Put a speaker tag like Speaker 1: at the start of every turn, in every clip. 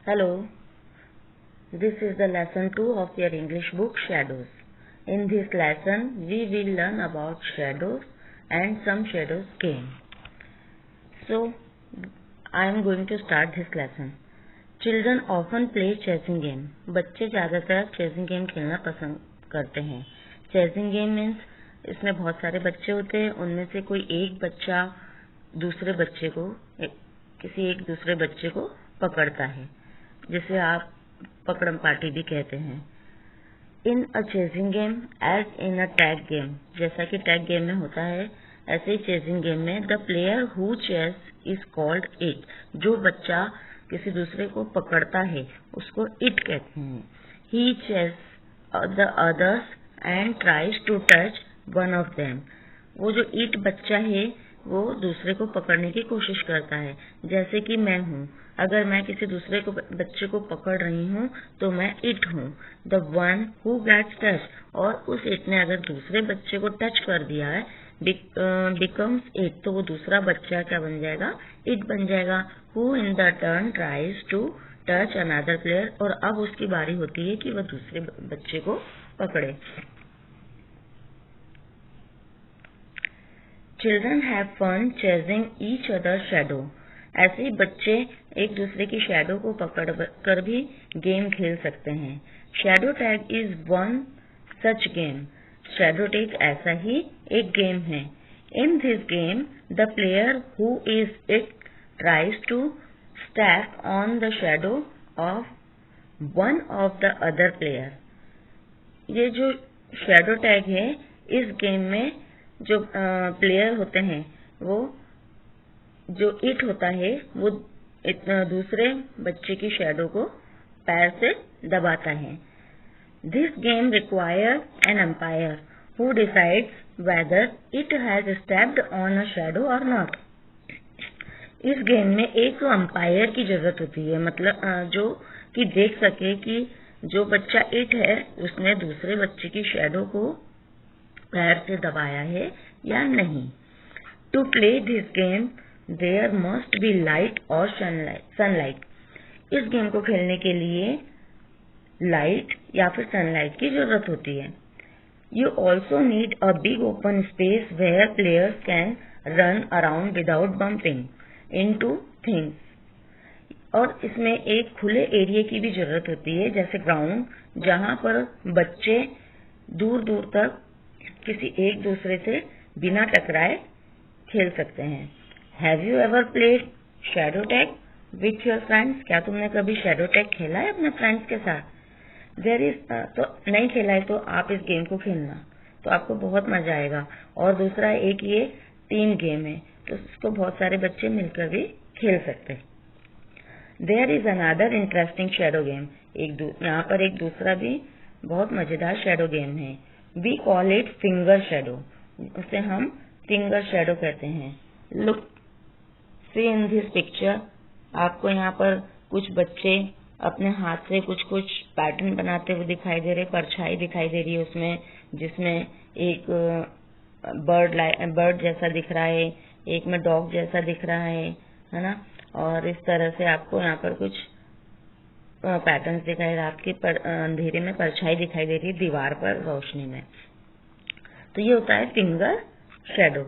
Speaker 1: Hello, this is the lesson 2 of your English book Shadows. In this lesson, we will learn about shadows and some shadows game. So, I am going to start this lesson. Children often play chasing game. बच्चे ज़्यादातर chasing game खेलना पसंद करते हैं. Chasing game means इसमें बहुत सारे बच्चे होते हैं, उनमें से कोई एक बच्चा किसी एक दूसरे बच्चे को पकड़ता है, जिसे आप पकड़म पार्टी भी कहते हैं. In a chasing game as in a tag game, जैसा कि टैग गेम में होता है ऐसे ही चेजिंग गेम में the player who chase is called it. जो बच्चा किसी दूसरे को पकड़ता है उसको इट कहते हैं. He chase the others and tries to touch one of them. वो जो इट बच्चा है वो दूसरे को पकड़ने की कोशिश करता है. जैसे कि मैं हूँ, अगर मैं किसी दूसरे को बच्चे को पकड़ रही हूँ तो मैं इट हूँ. The one who gets touch, और उस इट ने अगर दूसरे बच्चे को टच कर दिया है बिकम्स इट, तो वो दूसरा बच्चा क्या बन जाएगा? इट बन जाएगा. Who in the turn tries to touch another player, और अब उसकी बारी होती है कि वह दूसरे बच्चे को पकड़े. Children have fun chasing each other shadow. ऐसे ही बच्चे एक दूसरे की शैडो को पकड़ कर भी गेम खेल सकते हैं. Shadow tag is one such game. Shadow tag ऐसा ही एक गेम है. In this game the player who is it tries to step on the shadow of one of the other player. ये जो शैडो टैग है, इस game में जो प्लेयर होते हैं, वो जो इट होता है वो दूसरे बच्चे की शैडो को पैर से दबाता है. This game require an umpire who decides whether it has stepped on a shadow और नॉट. इस गेम में एक अंपायर की जरूरत होती है, मतलब जो कि देख सके कि जो बच्चा इट है उसने दूसरे बच्चे की शैडो को पैर से दबाया है या नहीं. To play this game there must be light और सनलाइट. इस गेम को खेलने के लिए लाइट या फिर सनलाइट की जरूरत होती है. You also need a big open space where players can run around without bumping into things. और इसमें एक खुले एरिया की भी जरूरत होती है, जैसे ग्राउंड, जहां पर बच्चे दूर दूर तक किसी एक दूसरे से बिना टकराए खेल सकते हैं. Have you ever played shadow tag with your friends? क्या तुमने कभी शैडो टैग खेला है अपने फ्रेंड्स के साथ? तो नहीं खेला है तो आप इस गेम को खेलना, तो आपको बहुत मजा आएगा. और दूसरा एक ये टीम गेम है, तो इसको बहुत सारे बच्चे मिलकर भी खेल सकते हैं. There is another interesting shadow game. यहाँ पर एक दूसरा भी बहुत मजेदार शैडो गेम है. We call it finger shadow. उसे हम फिंगर शैडो कहते हैं. Look, see in this picture. आपको यहाँ पर कुछ बच्चे अपने हाथ से कुछ कुछ पैटर्न बनाते हुए दिखाई दे रहे, परछाई दिखाई दे रही है उसमें, जिसमें एक बर्ड जैसा दिख रहा है, एक में डॉग जैसा दिख रहा है ना. और इस तरह से आपको यहाँ पर कुछ पैटर्न्स दिखाई, रात के अंधेरे में परछाई दिखाई दे रही है दीवार पर रोशनी में. तो ये होता है finger shadow.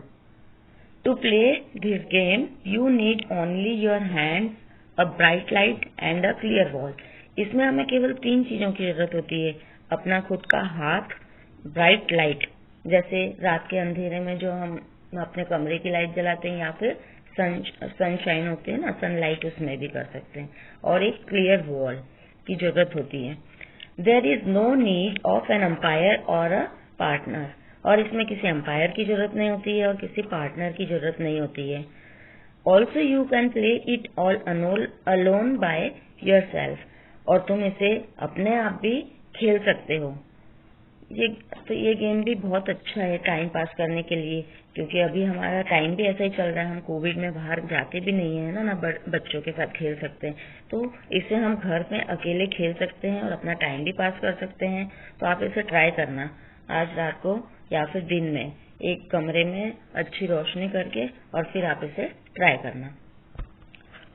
Speaker 1: To play this game you need only your hands, a bright light and a clear wall. इसमें हमें केवल 3 चीजों की जरूरत होती है. अपना खुद का हाथ, ब्राइट लाइट, जैसे रात के अंधेरे में जो हम अपने कमरे की लाइट जलाते हैं, या फिर सनशाइन होती है ना, सनलाइट, उसमें भी कर सकते हैं. और एक क्लियर वॉल की जरूरत होती है. There is no need of an umpire और अ पार्टनर. और इसमें किसी एम्पायर की जरूरत नहीं होती है और किसी पार्टनर की जरूरत नहीं होती है. Also you can play it all alone by your self. और तुम इसे अपने आप भी खेल सकते हो. ये गेम भी बहुत अच्छा है टाइम पास करने के लिए, क्योंकि अभी हमारा टाइम भी ऐसा ही चल रहा है. हम कोविड में बाहर जाते भी नहीं है ना बच्चों के साथ खेल सकते हैं. तो इसे हम घर में अकेले खेल सकते हैं और अपना टाइम भी पास कर सकते हैं. तो आप इसे ट्राई करना आज रात को या फिर दिन में, एक कमरे में अच्छी रोशनी करके, और फिर आप इसे ट्राई करना.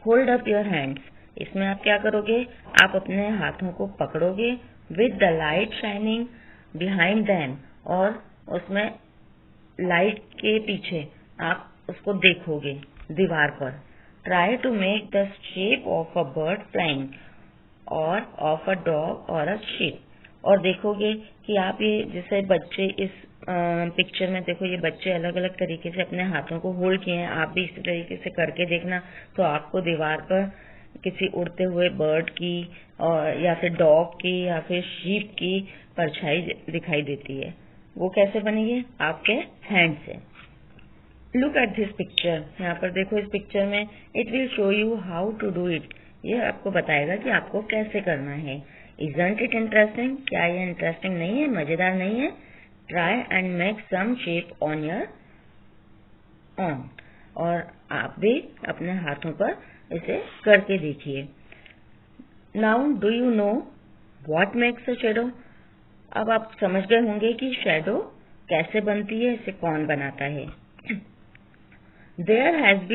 Speaker 1: Hold up your hands. इसमें आप क्या करोगे, आप अपने हाथों को पकड़ोगे with the light shining behind them, और उसमें लाइट के पीछे आप उसको देखोगे दीवार पर। Try to make the shape of a bird flying और ऑफ अ डॉग और अ शीप, और देखोगे कि आप ये जैसे बच्चे इस पिक्चर में देखो, ये बच्चे अलग अलग तरीके से अपने हाथों को होल्ड किए हैं। आप भी इसी तरीके से करके देखना, तो आपको दीवार पर किसी उड़ते हुए बर्ड की और या फिर डॉग की या फिर शीप की परछाई दिखाई देती है। वो कैसे बनेगी, आपके हैंड से। लुक एट दिस पिक्चर, यहाँ पर देखो इस पिक्चर में, it will show you how to do it, ये आपको बताएगा कि आपको कैसे करना है। इजंट इट इंटरेस्टिंग, क्या ये इंटरेस्टिंग नहीं है, मजेदार नहीं है? Try and make some shape on your own, और आप भी अपने हाथों पर इसे करके देखिए। Now do you know what makes a shadow? अब आप समझ गए होंगे कि शैडो कैसे बनती है, इसे कौन बनाता है। There has to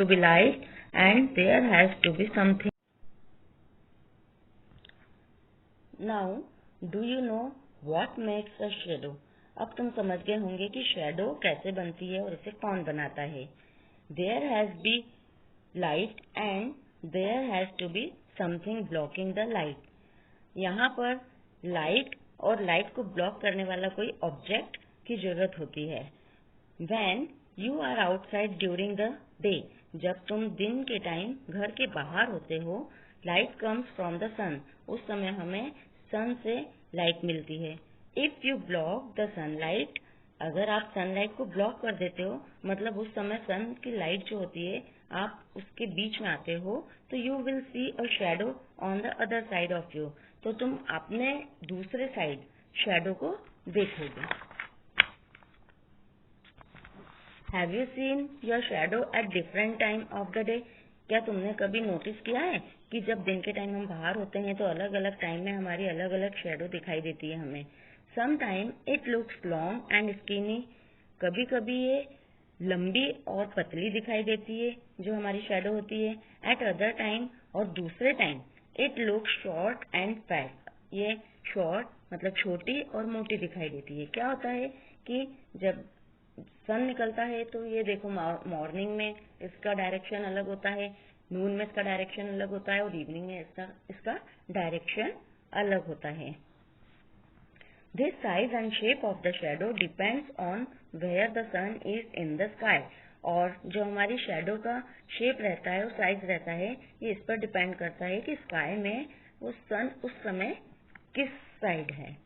Speaker 1: be light and there has to be something. Now, do you know what makes a shadow? अब तुम समझ गए होंगे कि शैडो कैसे बनती है और इसे कौन बनाता है। There has be light and there has to be something blocking the light. यहाँ पर लाइट और लाइट को ब्लॉक करने वाला कोई ऑब्जेक्ट की जरूरत होती है। When you are outside during the day, जब तुम दिन के टाइम घर के बाहर होते हो, light comes from the sun, उस समय हमें सन से लाइट मिलती है। If you block the sunlight, अगर आप सनलाइट को ब्लॉक कर देते हो, मतलब उस समय सन की लाइट जो होती है आप उसके बीच में आते हो, तो you will see a shadow on the other side of you, तो तुम अपने दूसरे साइड शैडो को देखोगे। Have you seen your shadow at different time of the day? क्या तुमने कभी नोटिस किया है कि जब दिन के टाइम हम बाहर होते हैं तो अलग अलग टाइम में हमारी अलग अलग शैडो दिखाई देती है हमें। Sometime it looks long and skinny, कभी कभी ये लंबी और पतली दिखाई देती है जो हमारी शैडो होती है। At other time, और दूसरे time it looks short and fat, ये शॉर्ट मतलब छोटी और मोटी दिखाई देती है। क्या होता है कि जब सन निकलता है तो ये देखो मॉर्निंग में इसका डायरेक्शन अलग होता है, नून में इसका डायरेक्शन अलग होता है और इवनिंग में इसका डायरेक्शन अलग होता है। This size and shape of the shadow depends on where the sun is in the sky, और जो हमारी शैडो का शेप रहता है और साइज रहता है ये इस पर डिपेंड करता है कि स्काई में वो सन उस समय किस साइड है,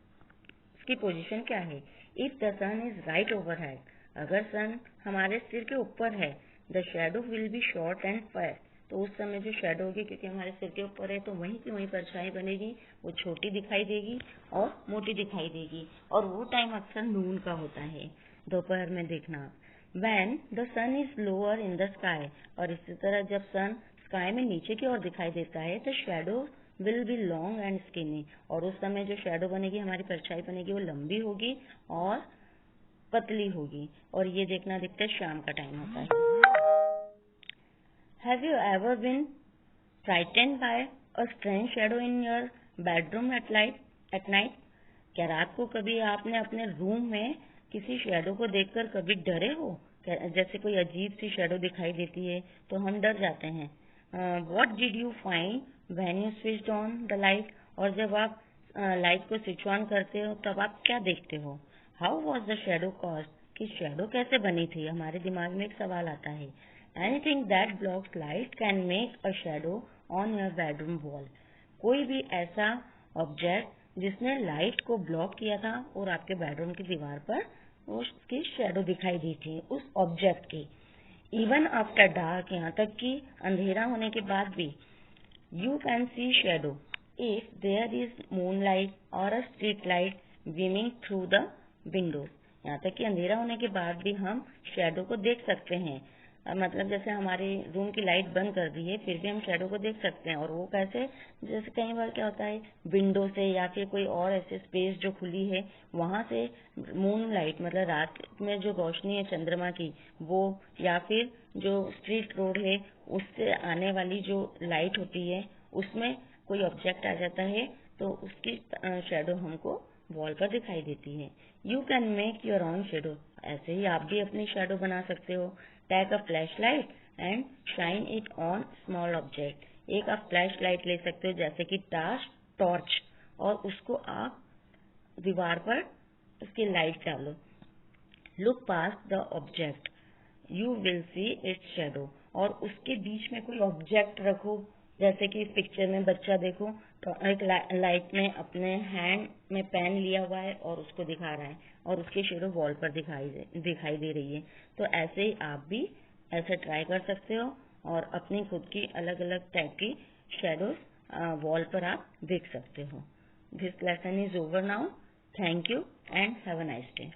Speaker 1: उसकी पोजीशन क्या है। If the sun is right overhead, अगर सन हमारे सिर के ऊपर है, the shadow will be short and fair, तो उस समय जो शैडो होगी क्योंकि हमारे सिर के ऊपर है तो वहीं की वहीं परछाई बनेगी, वो छोटी दिखाई देगी और मोटी दिखाई देगी, और वो टाइम अक्सर नून का होता है, दोपहर में देखना। When the sun is lower in the sky, और इसी तरह जब सन स्काई में नीचे की ओर दिखाई देता है तो shadow will B long and skinny, और उस समय जो शैडो बनेगी हमारी परछाई बनेगी वो लंबी होगी और पतली होगी, और ये देखना अधिकतर शाम का टाइम होता है। Have you ever been frightened by a strange shadow in your bedroom at night? क्या रात को कभी आपने अपने रूम में किसी शैडो को देखकर कभी डरे हो? जैसे कोई अजीब सी शैडो दिखाई देती है तो हम डर जाते हैं। What did you find when you switched on the light? और जब आप लाइट को स्विच ऑन करते हो तब आप क्या देखते हो? How was the shadow caused? कि शैडो कैसे बनी थी? हमारे दिमाग में एक सवाल आता है। Anything that blocks light can make a shadow on your bedroom wall, कोई भी ऐसा ऑब्जेक्ट जिसने लाइट को ब्लॉक किया था और आपके बेडरूम की दीवार पर उसकी शैडो दिखाई दी थी उस ऑब्जेक्ट की। इवन आफ्टर डार्क, यहाँ तक कि अंधेरा होने के बाद भी, you can see shadow if there is moon light और a street light beaming through the windows. यहाँ तक कि अंधेरा होने के बाद भी हम शैडो को देख सकते हैं, मतलब जैसे हमारे रूम की लाइट बंद कर दी है फिर भी हम शैडो को देख सकते हैं। और वो कैसे? जैसे कई बार क्या होता है, विंडो से या फिर कोई और ऐसे स्पेस जो खुली है वहां से मून लाइट मतलब रात में जो रोशनी है चंद्रमा की वो, या फिर जो स्ट्रीट रोड है उससे आने वाली जो लाइट होती है उसमें कोई ऑब्जेक्ट आ जाता है तो उसकी शेडो हमको वॉल पर दिखाई देती है। You can make your own shadow, ऐसे ही आप भी अपनी शेडो बना सकते हो। Take a flashlight and shine it on small object. एक आप फ्लैश लाइट ले सकते हो जैसे कि टॉर्च, और उसको आप दीवार पर उसकी लाइट डालो। Look past the object, you will see its shadow. और उसके बीच में कोई ऑब्जेक्ट रखो, जैसे कि पिक्चर में बच्चा देखो तो एक लाइट में अपने हैंड में पेन लिया हुआ है और उसको दिखा रहा है और उसकी शेडो वॉल पर दिखाई दे रही है। तो ऐसे ही आप भी ऐसे ट्राई कर सकते हो और अपनी खुद की अलग अलग टाइप की शेडोज वॉल पर आप देख सकते हो। This lesson is over now. Thank you and have a nice day.